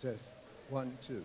Test. 1, 2.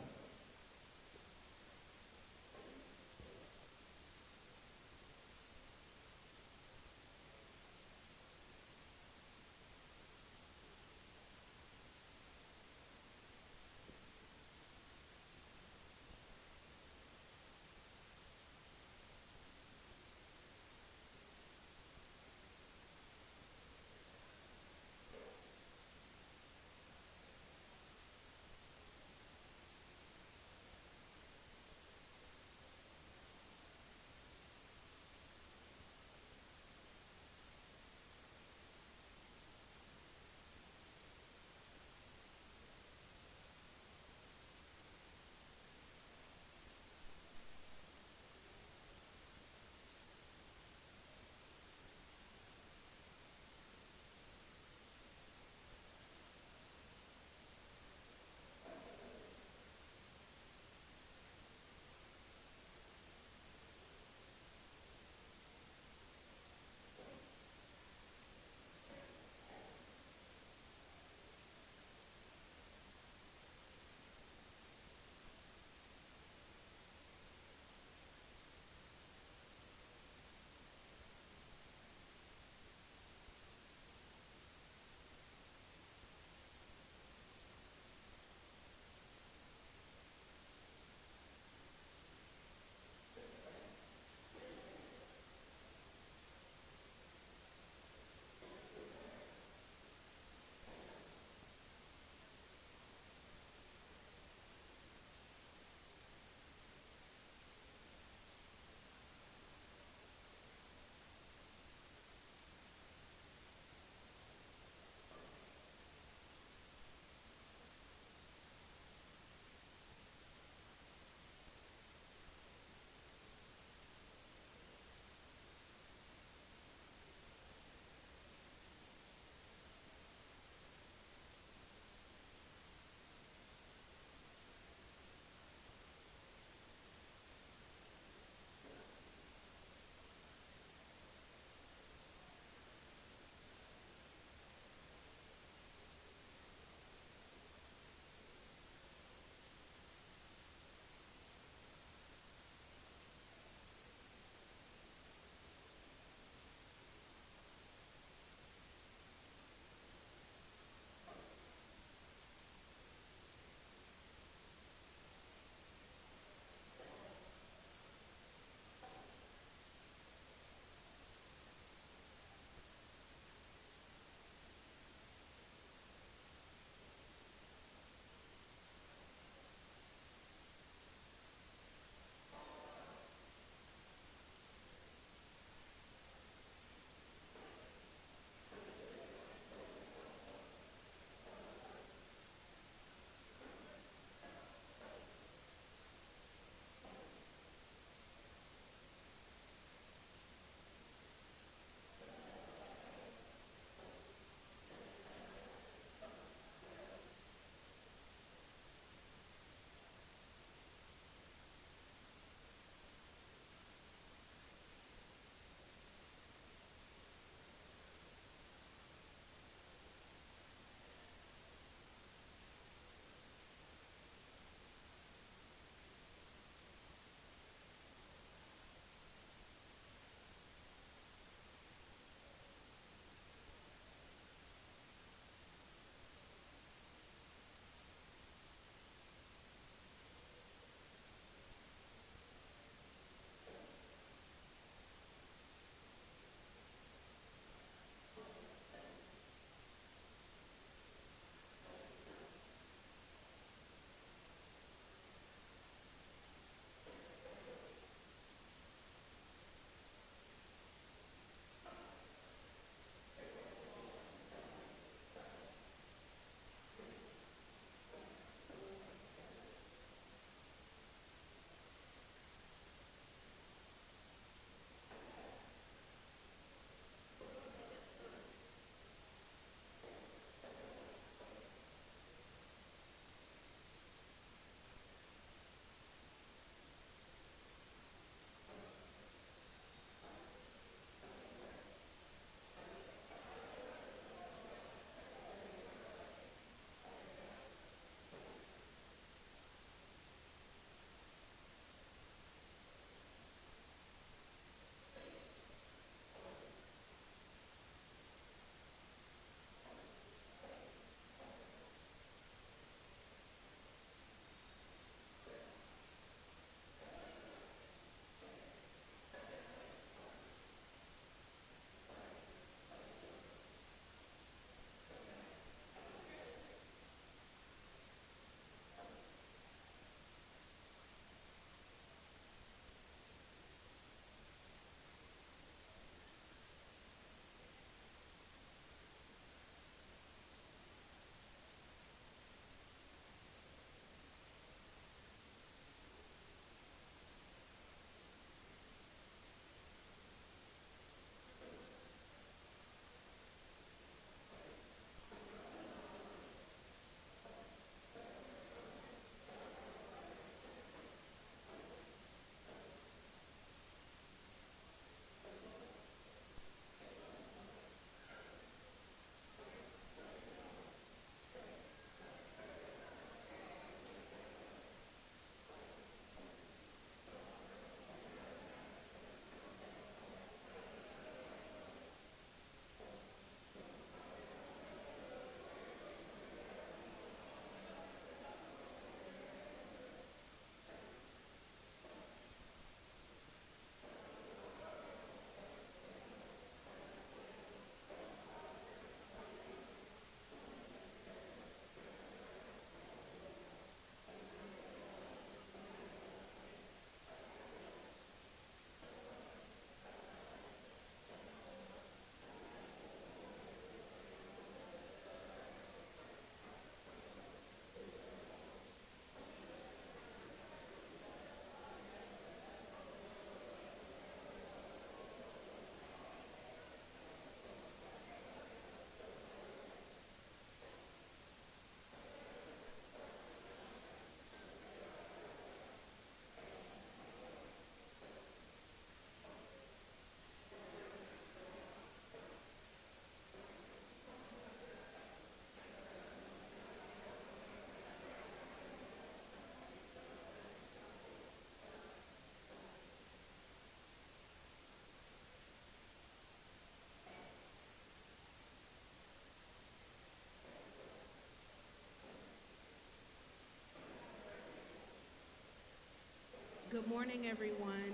morning, everyone.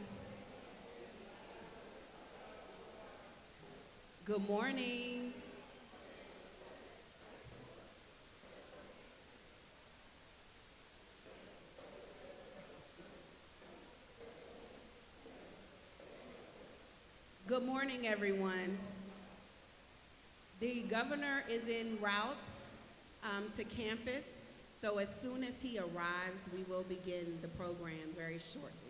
Good morning. Good morning, everyone. The governor is en route to campus, so as soon as he arrives, we will begin the program very shortly.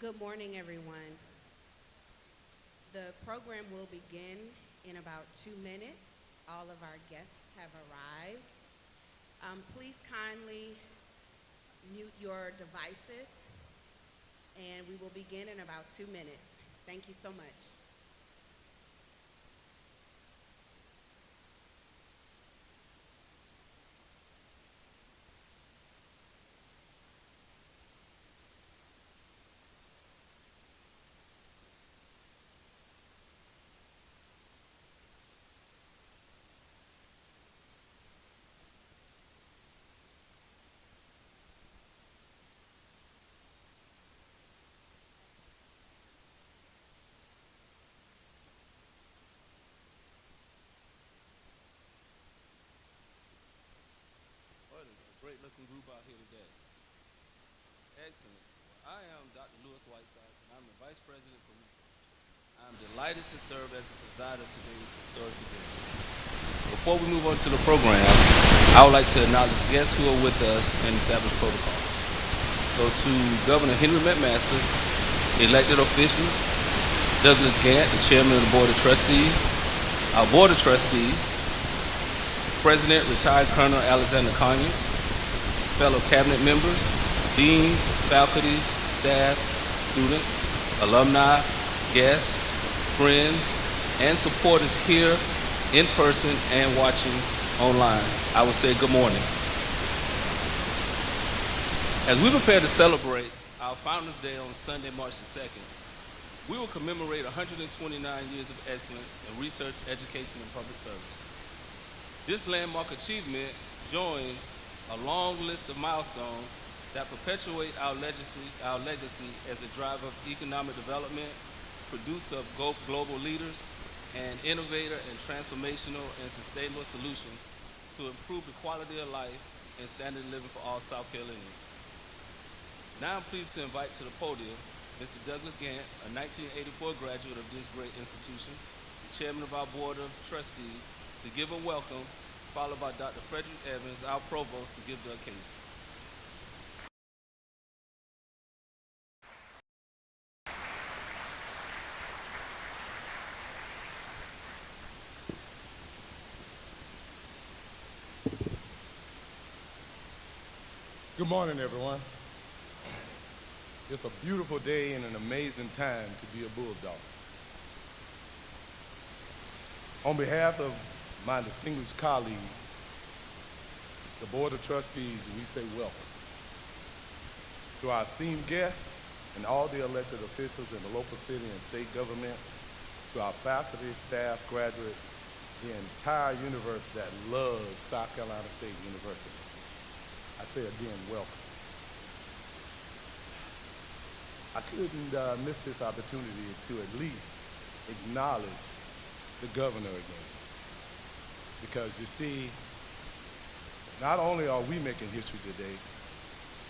Good morning, everyone. The program will begin in about 2 minutes. All of our guests have arrived. Please kindly mute your devices, and we will begin in about 2 minutes. Thank you so much. What a great looking group out here today. Excellent. Well, I am Dr. Lewis Whiteside, and I'm the Vice President for Research. I'm delighted to serve as the presider of today's historic event. Before we move on to the program, I would like to acknowledge guests who are with us and establish protocol. So to Governor Henry McMaster, elected officials, Douglas Gant, the Chairman of the Board of Trustees, our Board of Trustees, President, retired Colonel Alexander Conyers, fellow cabinet members, deans, faculty, staff, students, alumni, guests, friends, and supporters here in person and watching online, I will say good morning. As we prepare to celebrate our Founders Day on Sunday, March the 2nd, we will commemorate 129 years of excellence in research, education, and public service. This landmark achievement joins a long list of milestones that perpetuate our legacy as a driver of economic development, producer of global leaders, and innovator in transformational and sustainable solutions to improve the quality of life and standard of living for all South Carolinians. Now I'm pleased to invite to the podium Mr. Douglas Gant, a 1984 graduate of this great institution, the chairman of our Board of Trustees, to give a welcome, followed by Dr. Frederick Evans, our provost, to give the occasion. Good morning, everyone. It's a beautiful day and an amazing time to be a Bulldog. On behalf of my distinguished colleagues, the Board of Trustees, we say welcome. To our esteemed guests and all the elected officials in the local city and state government, to our faculty, staff, graduates, the entire universe that loves South Carolina State University, I say again, welcome. I couldn't miss this opportunity to at least acknowledge the governor again. Because you see, not only are we making history today,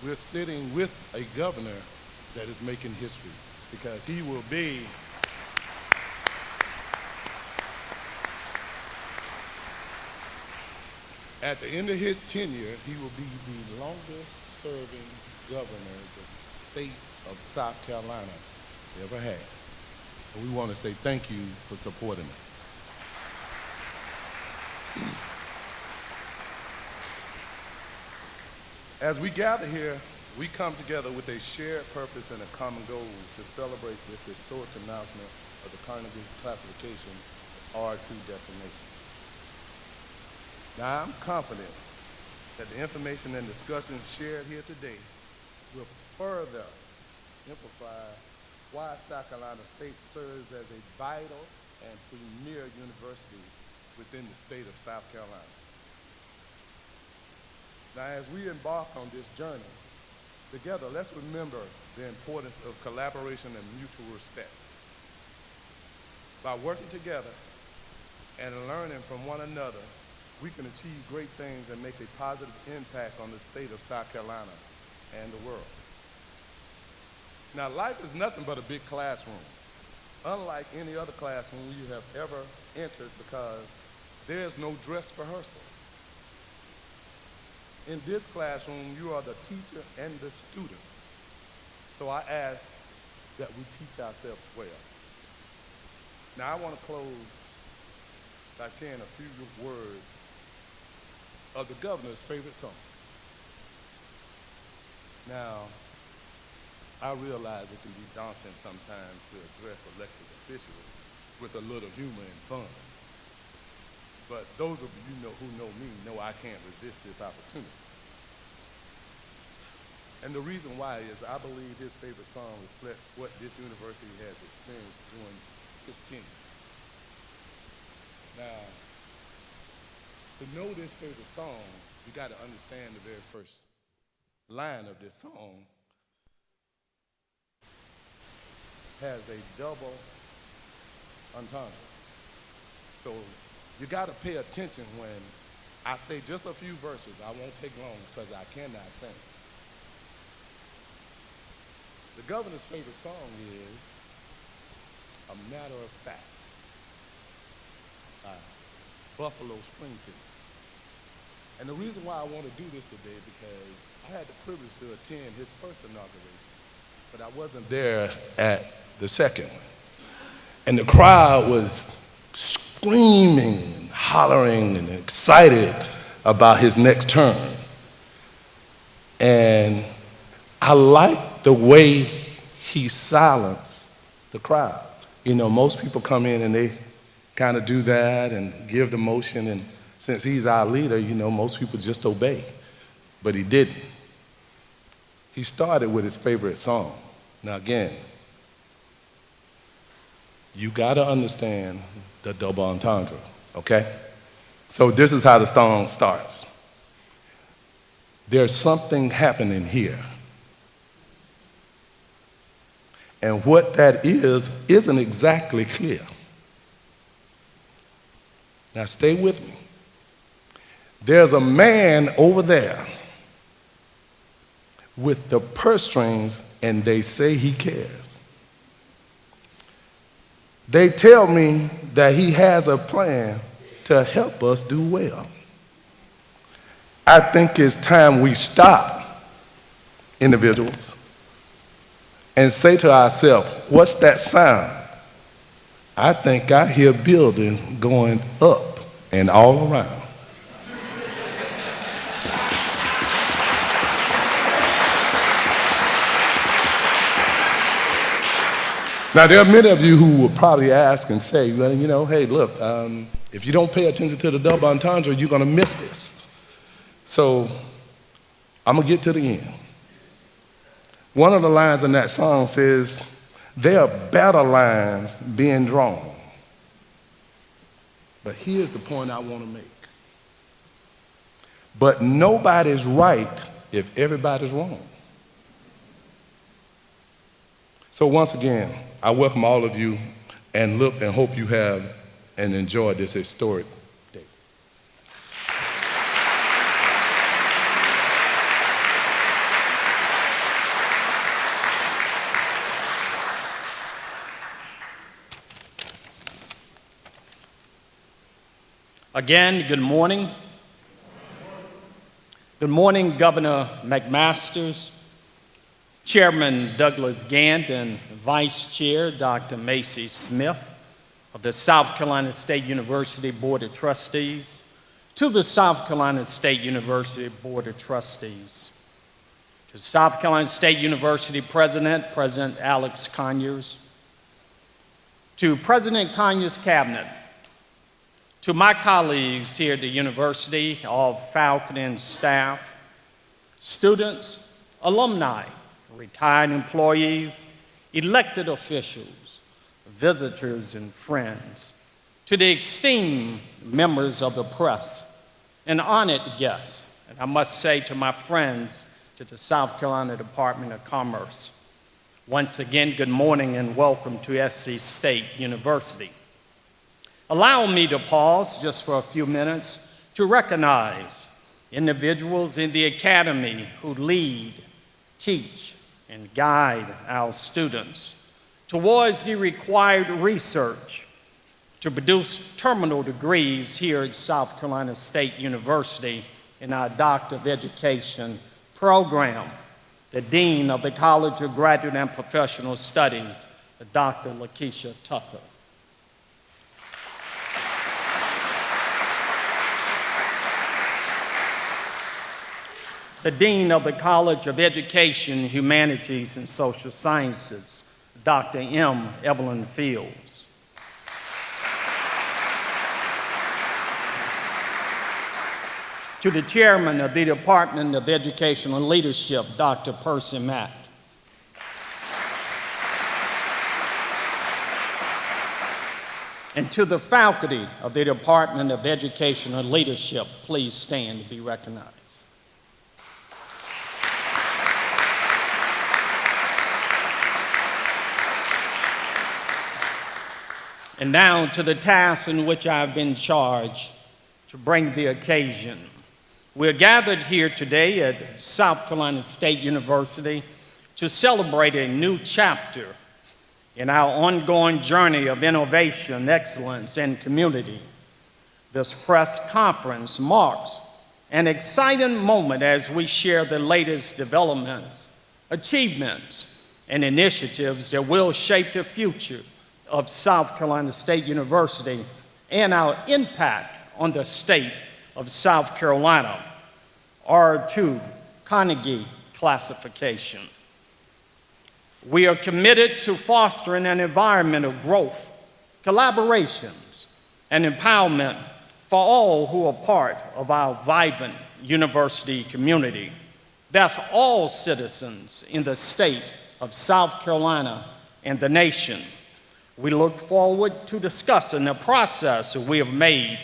we're sitting with a governor that is making history, because he will be at the end of his tenure, he will be the longest serving governor the state of South Carolina ever had. And we want to say thank you for supporting us. As we gather here, we come together with a shared purpose and a common goal to celebrate this historic announcement of the Carnegie classification R2 designation. Now, I'm confident that the information and discussion shared here today will further emphasize why South Carolina State serves as a vital and premier university within the state of South Carolina. Now, as we embark on this journey, together, let's remember the importance of collaboration and mutual respect. By working together and learning from one another, we can achieve great things and make a positive impact on the state of South Carolina and the world. Now, life is nothing but a big classroom, unlike any other classroom you have ever entered, because there's no dress rehearsal. In this classroom, you are the teacher and the student. So I ask that we teach ourselves well. Now I want to close by sharing a few words of the governor's favorite song. Now, I realize it can be daunting sometimes to address elected officials with a little humor and fun. But those of you who know me know I can't resist this opportunity. And the reason why is I believe his favorite song reflects what this university has experienced during its tenure. Now, to know this favorite song, you got to understand the very first line of this song has a double entendre. So you got to pay attention when I say just a few verses. I won't take long because I cannot sing. The governor's favorite song is A Matter of Fact by Buffalo Springfield. And the reason why I want to do this today because I had the privilege to attend his first inauguration, but I wasn't there at the second one. And the crowd was screaming and hollering and excited about his next term. And I liked the way he silenced the crowd. You know, most people come in and they kind of do that and give the motion, and since he's our leader, you know, most people just obey. But he didn't. He started with his favorite song. Now again, you gotta understand the double entendre, okay? So this is how the song starts. There's something happening here. And what that is isn't exactly clear. Now stay with me. There's a man over there with the purse strings, and they say he cares. They tell me that he has a plan to help us do well. I think it's time we stop, individuals, and say to ourselves, what's that sound? I think I hear buildings going up and all around. Now, there are many of you who will probably ask and say, well, you know, hey, look, if you don't pay attention to the double entendre, you're going to miss this. So I'm going to get to the end. One of the lines in that song says, there are battle lines being drawn. But here's the point I want to make. But nobody's right if everybody's wrong. So once again, I welcome all of you and look and hope you have and enjoy this historic day. Again, good morning. Good morning, Governor McMasters, Chairman Douglas Gant, and Vice Chair Dr. Macy Smith of the South Carolina State University Board of Trustees, to the South Carolina State University Board of Trustees, to South Carolina State University President, President Alex Conyers, to President Conyers' Cabinet, to my colleagues here at the university, all faculty and staff, students, alumni, retired employees, elected officials, visitors and friends, to the esteemed members of the press and honored guests, and I must say to my friends to the South Carolina Department of Commerce, once again, good morning and welcome to SC State University. Allow me to pause just for a few minutes to recognize individuals in the academy who lead, teach, and guide our students towards the required research to produce terminal degrees here at South Carolina State University in our Doctor of Education program. the Dean of the College of Graduate and Professional Studies, Dr. Lakeisha Tucker. The Dean of the College of Education, Humanities, and Social Sciences, Dr. M. Evelyn Fields. To the Chairman of the Department of Educational Leadership, Dr. Percy Mack. And to the faculty of the Department of Educational Leadership, please stand to be recognized. And now to the task in which I've been charged to bring the occasion. We're gathered here today at South Carolina State University to celebrate a new chapter in our ongoing journey of innovation, excellence, and community. This press conference marks an exciting moment as we share the latest developments, achievements, and initiatives that will shape the future of South Carolina State University and our impact on the state of South Carolina. R2 Carnegie classification. We are committed to fostering an environment of growth, collaborations, and empowerment for all who are part of our vibrant university community. That's all citizens in the state of South Carolina and the nation. We look forward to discussing the process we have made,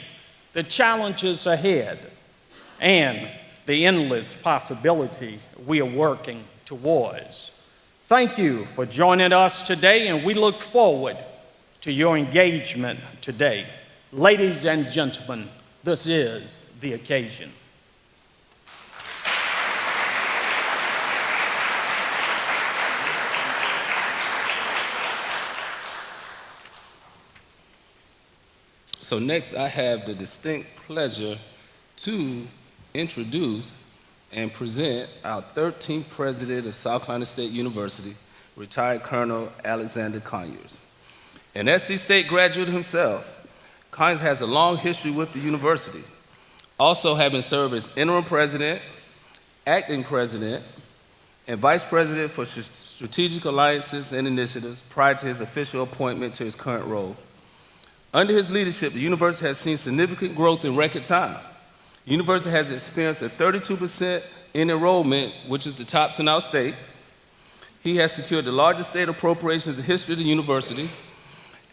the challenges ahead, and the endless possibility we are working towards. Thank you for joining us today, and we look forward to your engagement today. Ladies and gentlemen, this is the occasion. So next, I have the distinct pleasure to introduce and present our 13th president of South Carolina State University, retired Colonel Alexander Conyers. An SC State graduate himself, Conyers has a long history with the university, also having served as interim president, acting president, and vice president for strategic alliances and initiatives prior to his official appointment to his current role. Under his leadership, the university has seen significant growth in record time. The university has experienced a 32% in enrollment, which is the tops in our state. He has secured the largest state appropriations in the history of the university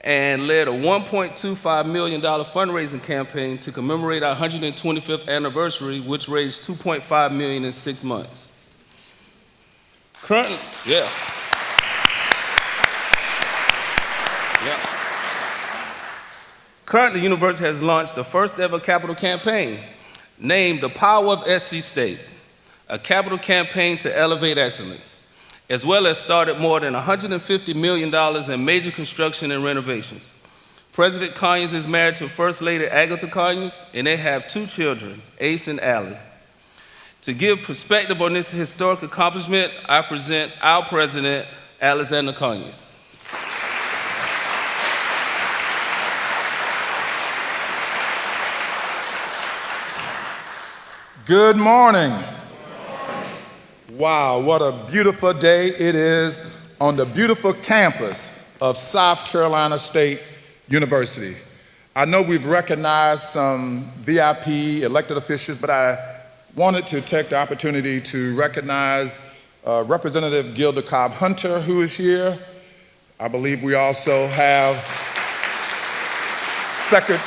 and led a $1.25 million fundraising campaign to commemorate our 125th anniversary, which raised $2.5 million in 6 months. Currently, Currently, the university has launched the first ever capital campaign named The Power of SC State, a capital campaign to elevate excellence, as well as started more than $150 million in major construction and renovations. President Conyers is married to First Lady Agatha Conyers, and they have 2 children, Ace and Allie. To give perspective on this historic accomplishment, I present our president, Alexander Conyers. Good morning. Wow, what a beautiful day it is on the beautiful campus of South Carolina State University. I know we've recognized some VIP elected officials, but I wanted to take the opportunity to recognize Representative Gilda Cobb-Hunter, who is here. I believe we also have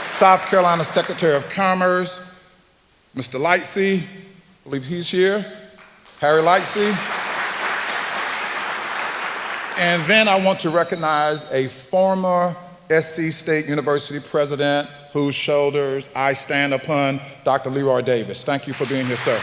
South Carolina Secretary of Commerce, Mr. Lightsey, I believe he's here, Harry Lightsey. And then I want to recognize a former SC State University president whose shoulders I stand upon, Dr. Leroy Davis. Thank you for being here, sir.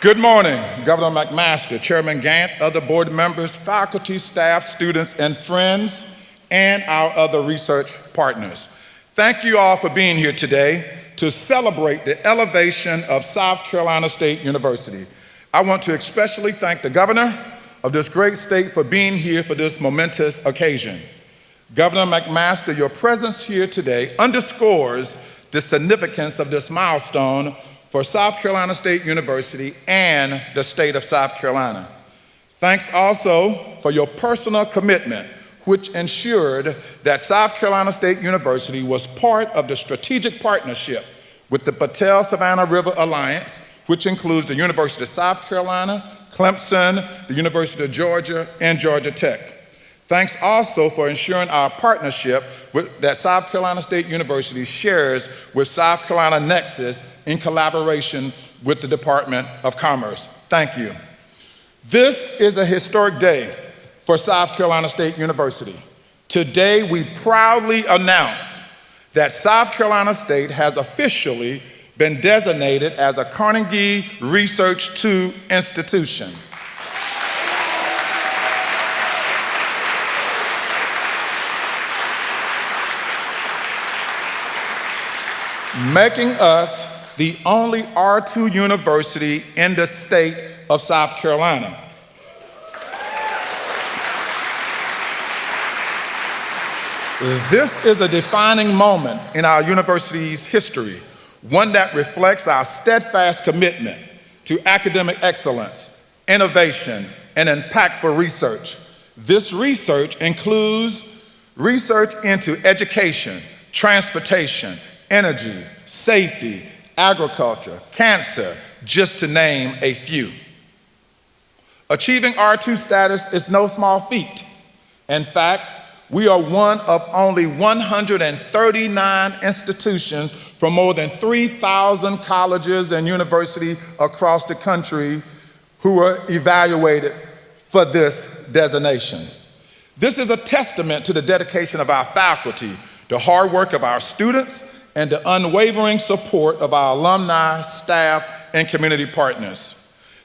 Good morning, Governor McMaster, Chairman Gant, other board members, faculty, staff, students, and friends, and our other research partners. Thank you all for being here today to celebrate the elevation of South Carolina State University. I want to especially thank the governor of this great state for being here for this momentous occasion. Governor McMaster, your presence here today underscores the significance of this milestone for South Carolina State University and the state of South Carolina. Thanks also for your personal commitment, which ensured that South Carolina State University was part of the strategic partnership with the Patel-Savannah River Alliance, which includes the University of South Carolina, Clemson, the University of Georgia, and Georgia Tech. Thanks also for ensuring our partnership that South Carolina State University shares with South Carolina Nexus in collaboration with the Department of Commerce. Thank you. This is a historic day for South Carolina State University. Today, we proudly announce that South Carolina State has officially been designated as a Carnegie Research II institution. Making us the only R2 university in the state of South Carolina. This is a defining moment in our university's history, one that reflects our steadfast commitment to academic excellence, innovation, and impactful research. This research includes research into education, transportation, energy, safety, agriculture, cancer, just to name a few. Achieving R2 status is no small feat. In fact, we are one of only 139 institutions from more than 3,000 colleges and universities across the country who were evaluated for this designation. This is a testament to the dedication of our faculty, the hard work of our students, and the unwavering support of our alumni, staff, and community partners.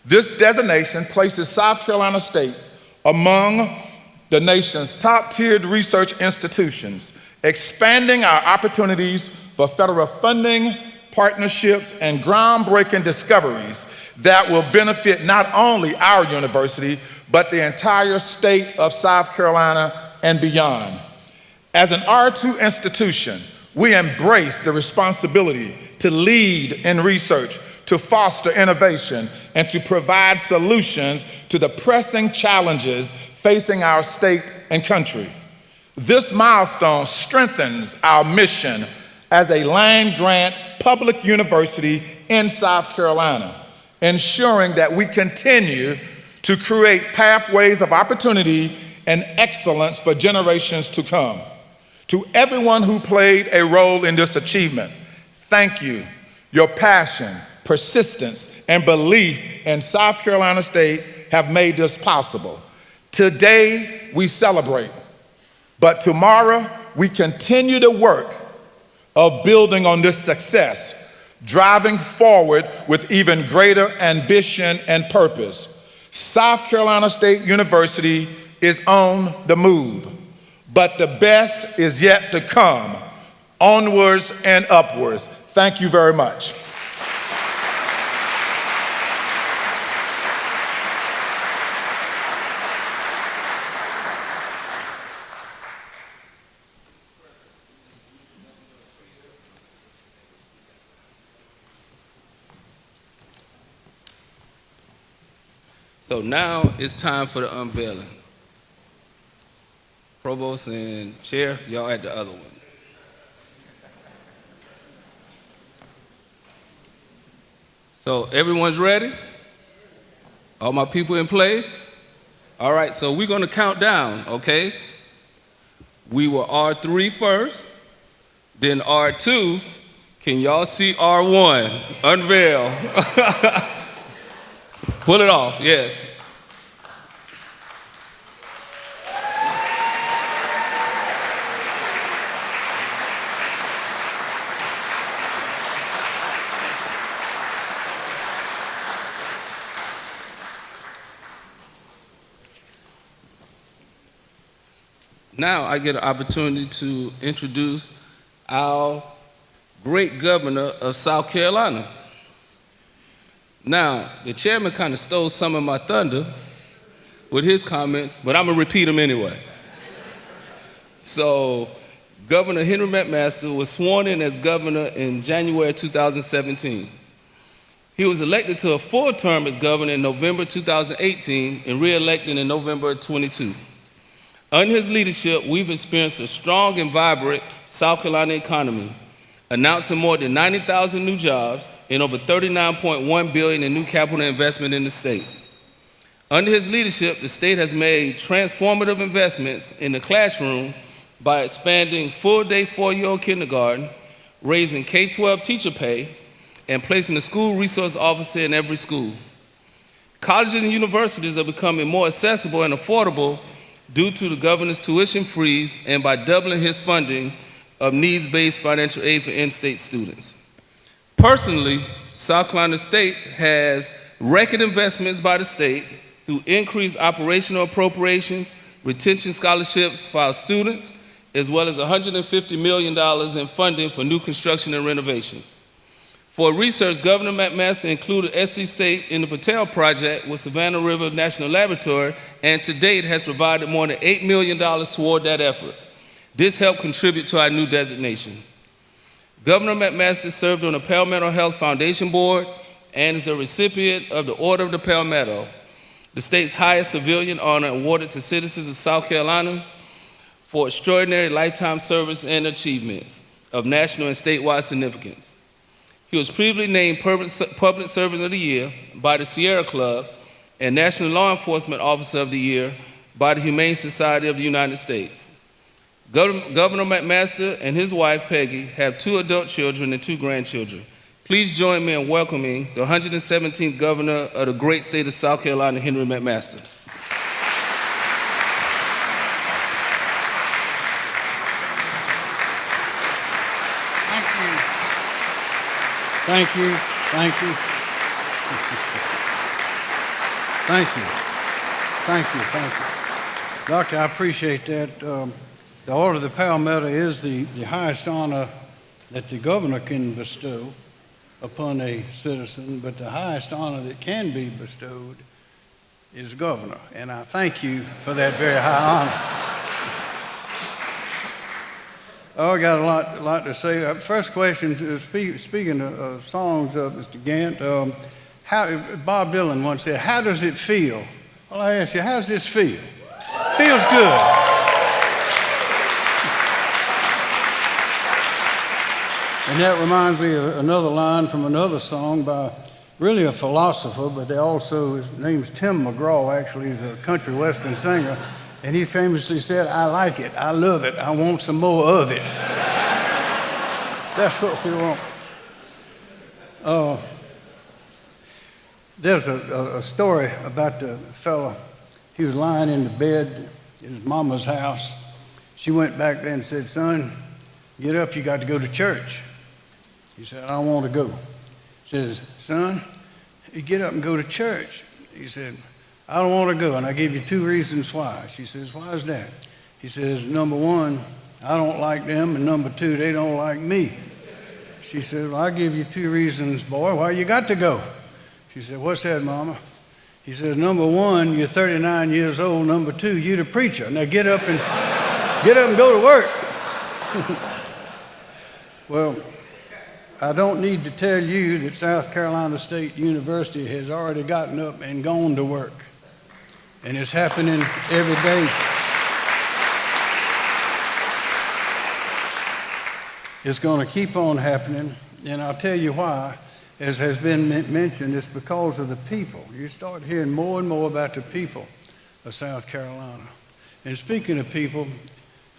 This designation places South Carolina State among the nation's top-tiered research institutions, expanding our opportunities for federal funding, partnerships, and groundbreaking discoveries that will benefit not only our university, but the entire state of South Carolina and beyond. As an R2 institution, we embrace the responsibility to lead in research, to foster innovation, and to provide solutions to the pressing challenges facing our state and country. This milestone strengthens our mission as a land-grant public university in South Carolina, ensuring that we continue to create pathways of opportunity and excellence for generations to come. To everyone who played a role in this achievement, thank you. Your passion, persistence, and belief in South Carolina State have made this possible. Today, we celebrate, but tomorrow, we continue the work of building on this success, driving forward with even greater ambition and purpose. South Carolina State University is on the move, but the best is yet to come. Onwards and upwards. Thank you very much. So now it's time for the unveiling. Provost and Chair, y'all at the other one. So everyone's ready? All my people in place? All right, so we're gonna count down, okay? We were R3 first, then R2. Can y'all see R1? Unveil. Pull it off, yes. Now I get an opportunity to introduce our great governor of South Carolina. Now, the chairman kind of stole some of my thunder with his comments, but I'm gonna repeat them anyway. So, Governor Henry McMaster was sworn in as governor in January 2017. He was elected to a full term as governor in November 2018 and re-elected in November 22. Under his leadership, we've experienced a strong and vibrant South Carolina economy, announcing more than 90,000 new jobs and over $39.1 billion in new capital investment in the state. Under his leadership, the state has made transformative investments in the classroom by expanding full-day four-year-old kindergarten, raising K-12 teacher pay, and placing a school resource officer in every school. Colleges and universities are becoming more accessible and affordable due to the governor's tuition freeze and by doubling his funding of needs-based financial aid for in-state students. Personally, South Carolina State has record investments by the state through increased operational appropriations, retention scholarships for our students, as well as $150 million in funding for new construction and renovations. For research, Governor McMaster included SC State in the Patel Project with Savannah River National Laboratory, and to date has provided more than $8 million toward that effort. This helped contribute to our new designation. Governor McMaster served on the Palmetto Health Foundation Board and is the recipient of the Order of the Palmetto, the state's highest civilian honor awarded to citizens of South Carolina for extraordinary lifetime service and achievements of national and statewide significance. He was previously named Public Servant of the Year by the Sierra Club and National Law Enforcement Officer of the Year by the Humane Society of the United States. Governor McMaster and his wife, Peggy, have 2 adult children and 2 grandchildren. Please join me in welcoming the 117th Governor of the great state of South Carolina, Henry McMaster. Thank you. Thank you. Thank you. Thank you. Thank you. Doctor, I appreciate that. The Order of the Palmetto is the highest honor that the governor can bestow upon a citizen, but the highest honor that can be bestowed is governor. And I thank you for that very high honor. Oh, I got a lot to say. First question, speaking of songs, Mr. Gant, Bob Dylan once said, how does it feel? Well, I ask you, how does this feel? Feels good. And that reminds me of another line from another song by really a philosopher, but his name's Tim McGraw, actually. He's a country western singer. And he famously said, I like it, I love it, I want some more of it. That's what we want. There's a story about the fella. He was lying in the bed in his mama's house. She went back there and said, son, get up, you got to go to church. He said, I don't want to go. She says, son, you get up and go to church. He said, I don't want to go, and I give you 2 reasons why. She says, why is that? He says, number 1, I don't like them, and number 2, they don't like me. She said, well, I'll give you 2 reasons, boy, why you got to go. She said, what's that, Mama? He says, number 1, you're 39 years old. Number 2, you're the preacher. Now get up and go to work. Well, I don't need to tell you that South Carolina State University has already gotten up and gone to work. And it's happening every day. It's going to keep on happening, and I'll tell you why. As has been mentioned, it's because of the people. You start hearing more and more about the people of South Carolina. And speaking of people,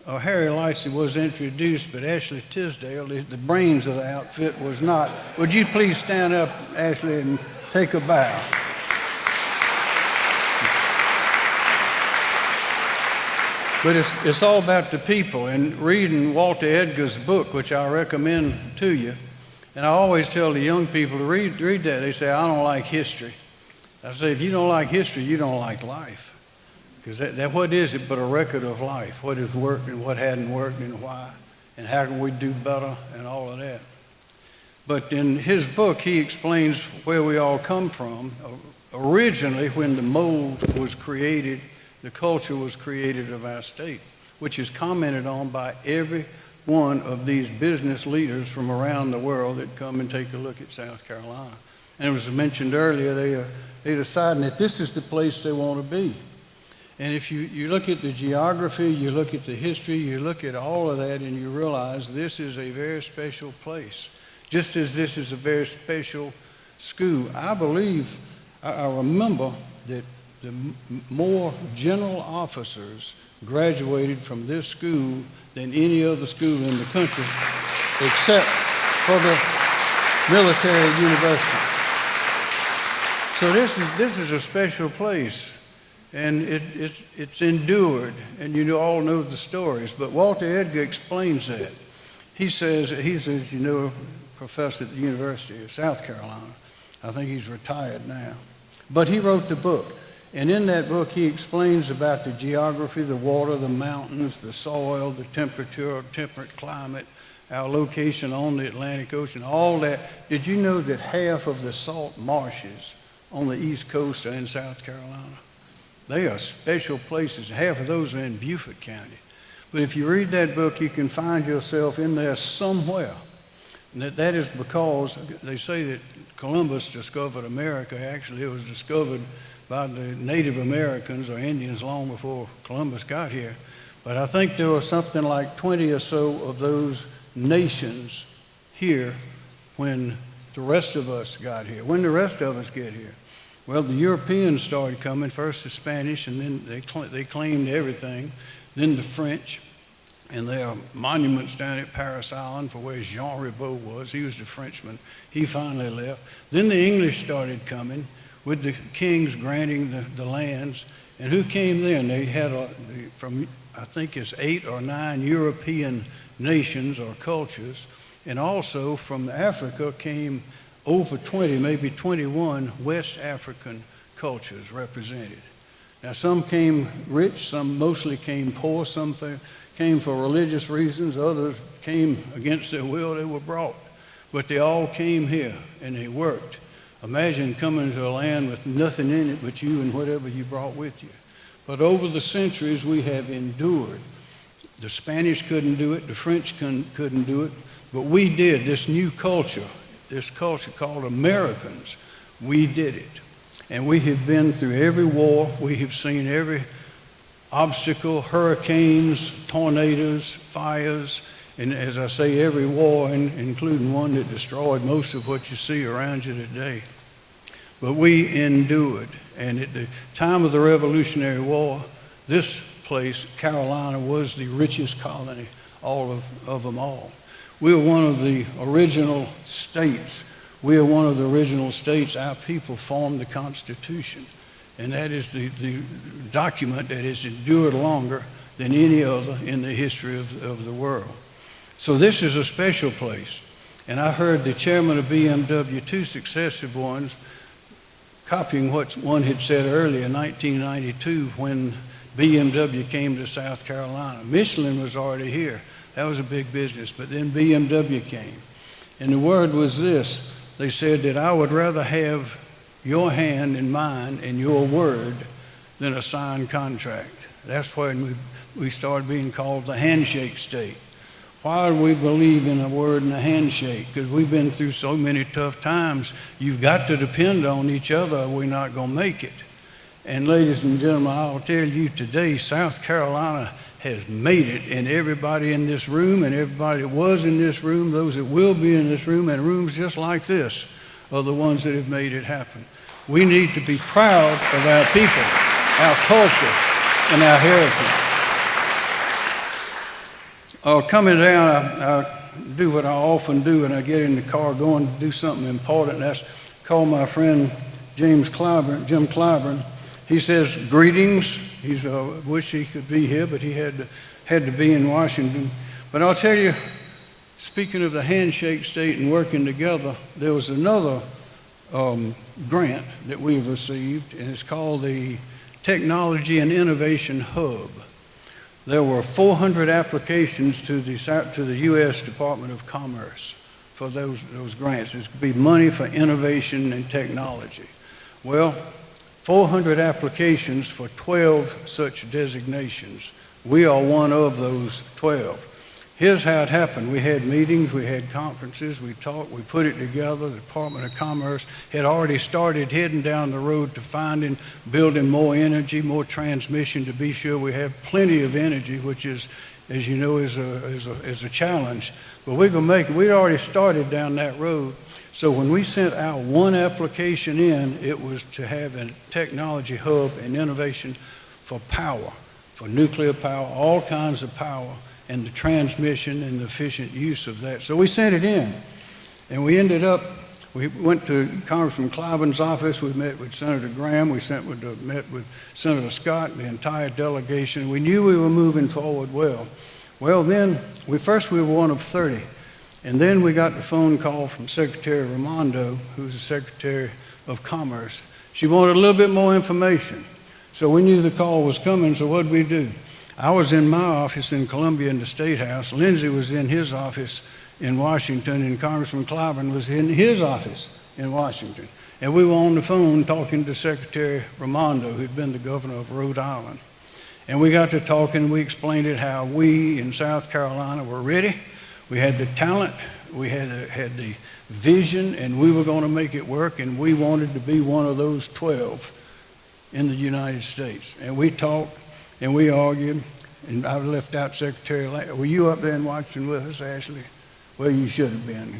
Harry Lightsey was introduced, but Ashley Tisdale, the brains of the outfit, was not. Would you please stand up, Ashley, and take a bow? But it's all about the people. And reading Walter Edgar's book, which I recommend to you, and I always tell the young people to read that. They say, I don't like history. I say, if you don't like history, you don't like life. Because that what is it but a record of life? What has worked and what hadn't worked and why? And how can we do better and all of that? But in his book, he explains where we all come from. Originally, when the mold was created, the culture was created of our state, which is commented on by every one of these business leaders from around the world that come and take a look at South Carolina. And it was mentioned earlier, they decided that this is the place they want to be. And if you look at the geography, you look at the history, you look at all of that, and you realize this is a very special place, just as this is a very special school. I believe, I remember that the more general officers graduated from this school than any other school in the country, except for the military university. So this is a special place, and it's endured, and you all know the stories. But Walter Edgar explains that. He says, you know, professor at the University of South Carolina. I think he's retired now. But he wrote the book. And in that book, he explains about the geography, the water, the mountains, the soil, the temperature, temperate climate, our location on the Atlantic Ocean, all that. Did you know that half of the salt marshes on the East Coast are in South Carolina? They are special places. Half of those are in Beaufort County. But if you read that book, you can find yourself in there somewhere. And that is because they say that Columbus discovered America. Actually, it was discovered by the Native Americans or Indians long before Columbus got here. But I think there were something like 20 or so of those nations here when the rest of us got here. When the rest of us get here? Well, the Europeans started coming, first the Spanish, and then they claimed everything, then the French. And there are monuments down at Paris Island for where Jean Ribaud was. He was the Frenchman. He finally left. Then the English started coming, with the kings granting the lands. And who came then? They had, from I think it's 8 or 9 European nations or cultures. And also from Africa came over 20, maybe 21 West African cultures represented. Now some came rich, some mostly came poor, some came for religious reasons, others came against their will, they were brought. But they all came here and they worked. Imagine coming to a land with nothing in it but you and whatever you brought with you. But over the centuries, we have endured. The Spanish couldn't do it, the French couldn't do it, but we did. This new culture, this culture called Americans, we did it. And we have been through every war, we have seen every obstacle, hurricanes, tornadoes, fires, and as I say, every war, including one that destroyed most of what you see around you today. But we endured. And at the time of the Revolutionary War, this place, Carolina, was the richest colony of them all. We are one of the original states. We are one of the original states. Our people formed the Constitution. And that is the document that has endured longer than any other in the history of the world. So this is a special place. And I heard the chairman of BMW, 2 successive ones, copying what one had said earlier in 1992 when BMW came to South Carolina. Michelin was already here. That was a big business. But then BMW came. And the word was this. They said that I would rather have your hand in mine and your word than a signed contract. That's when we started being called the handshake state. Why do we believe in a word and a handshake? Because we've been through so many tough times. You've got to depend on each other or we're not going to make it. And ladies and gentlemen, I'll tell you today, South Carolina has made it, and everybody in this room and everybody that was in this room, those that will be in this room and rooms just like this are the ones that have made it happen. We need to be proud of our people, our culture, and our heritage. Coming down, I do what I often do, and I get in the car going to do something important. That's call my friend Jim Clyburn. He says, greetings. He's wish he could be here, but he had to be in Washington. But I'll tell you, speaking of the handshake state and working together, there was another grant that we've received, and it's called the Technology and Innovation Hub. There were 400 applications to the U.S. Department of Commerce for those grants. It's going to be money for innovation and technology. Well, 400 applications for 12 such designations. We are one of those 12. Here's how it happened. We had meetings, we had conferences, we talked, we put it together. The Department of Commerce had already started heading down the road to building more energy, more transmission, to be sure we have plenty of energy, which is, as you know, is a challenge. But we're going to make it. We'd already started down that road. So when we sent our one application in, it was to have a technology hub and innovation for power, for nuclear power, all kinds of power, and the transmission and the efficient use of that. So we sent it in, and we went to Congressman Clyburn's office. We met with Senator Graham. We met with Senator Scott, the entire delegation. We knew we were moving forward well. Well, then, we were one of 30. And then we got the phone call from Secretary Raimondo, who's the Secretary of Commerce. She wanted a little bit more information. So we knew the call was coming, so what did we do? I was in my office in Columbia in the State House. Lindsey was in his office in Washington, and Congressman Clyburn was in his office in Washington. And we were on the phone talking to Secretary Raimondo, who'd been the governor of Rhode Island. And we got to talking, we explained it how we in South Carolina were ready. We had the talent, we had the vision, and we were going to make it work, and we wanted to be one of those 12 in the United States. And we talked, and we argued, and I left out Secretary Were you up there in Washington with us, Ashley? Well, you should have been.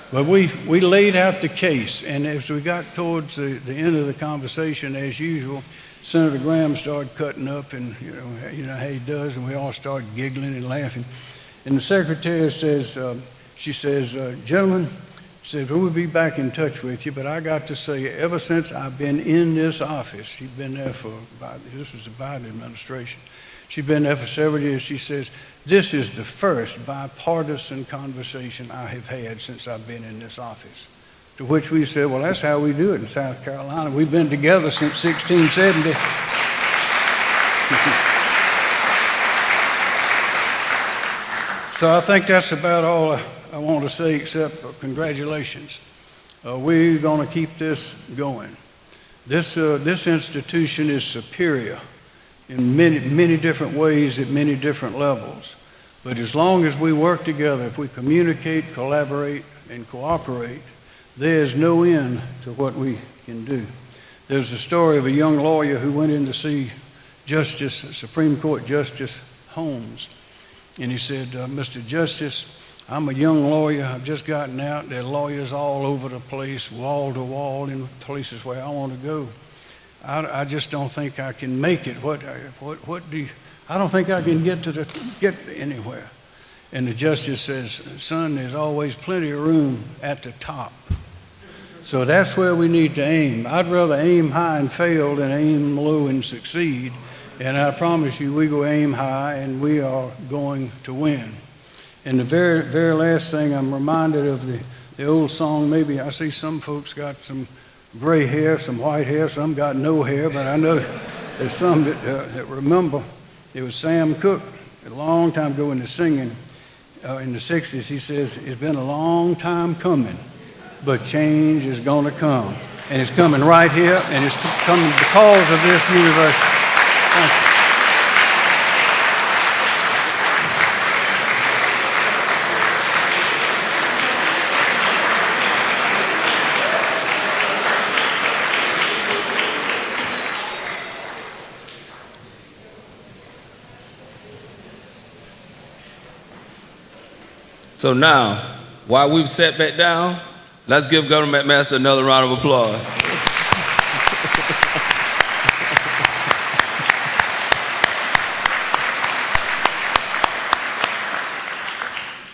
But we laid out the case, and as we got towards the end of the conversation, as usual, Senator Graham started cutting up, and you know how he does, and we all started giggling and laughing. And the secretary says, gentlemen, we'll be back in touch with you, but I got to say, ever since I've been in this office, she's been there this was the Biden administration, she's been there for several years, she says, this is the first bipartisan conversation I have had since I've been in this office. To which we said, well, that's how we do it in South Carolina. We've been together since 1670. So I think that's about all I want to say, except congratulations. We're going to keep this going. This institution is superior in many different ways at many different levels. But as long as we work together, if we communicate, collaborate, and cooperate, there's no end to what we can do. There's a story of a young lawyer who went in to see Supreme Court Justice Holmes. And he said, Mr. Justice, I'm a young lawyer. I've just gotten out. There are lawyers all over the place, wall to wall, in places where I want to go. I just don't think I can make it. I don't think I can get anywhere. And the justice says, son, there's always plenty of room at the top. So that's where we need to aim. I'd rather aim high and fail than aim low and succeed. And I promise you, we go aim high and we are going to win. And the very, very last thing, I'm reminded of the old song. Maybe I see some folks got some gray hair, some white hair, some got no hair, but I know there's some that remember. It was Sam Cooke a long time ago in the singing in the 60s. He says, it's been a long time coming, but change is going to come. And it's coming right here, and it's coming because of this university. Thank you. So now, while we've sat back down, let's give Governor McMaster another round of applause.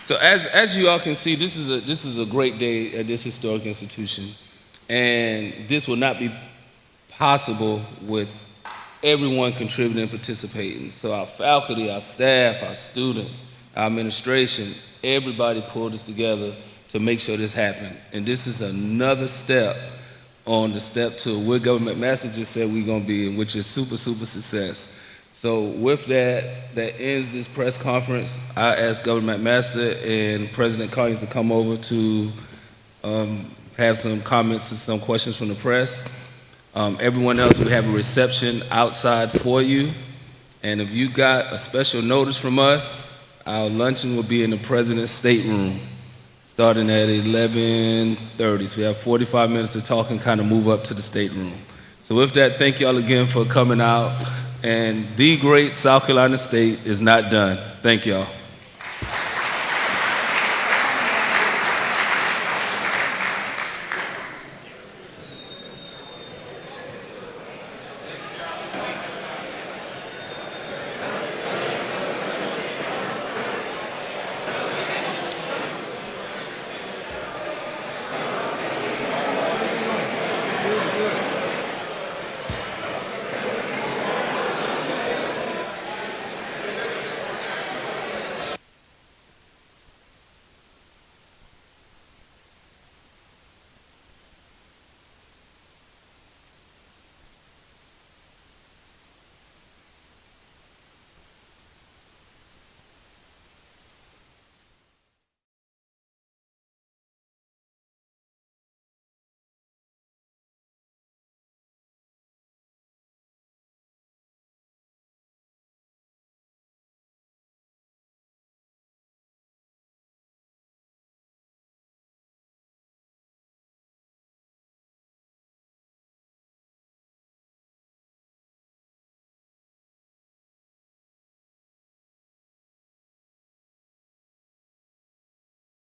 So as you all can see, this is a great day at this historic institution, and this will not be possible with everyone contributing and participating. So our faculty, our staff, our students, our administration, everybody pulled us together to make sure this happened. And this is another step on the step to where Governor McMaster just said we're going to be in, which is super, super success. So with that, that ends this press conference. I ask Governor McMaster and President Collins to come over to have some comments and some questions from the press. Everyone else, we have a reception outside for you. And if you got a special notice from us, our luncheon will be in the President's stateroom, starting at 11:30. So we have 45 minutes to talk and kind of move up to the stateroom. So with that, thank y'all again for coming out. And the great South Carolina State is not done. Thank y'all.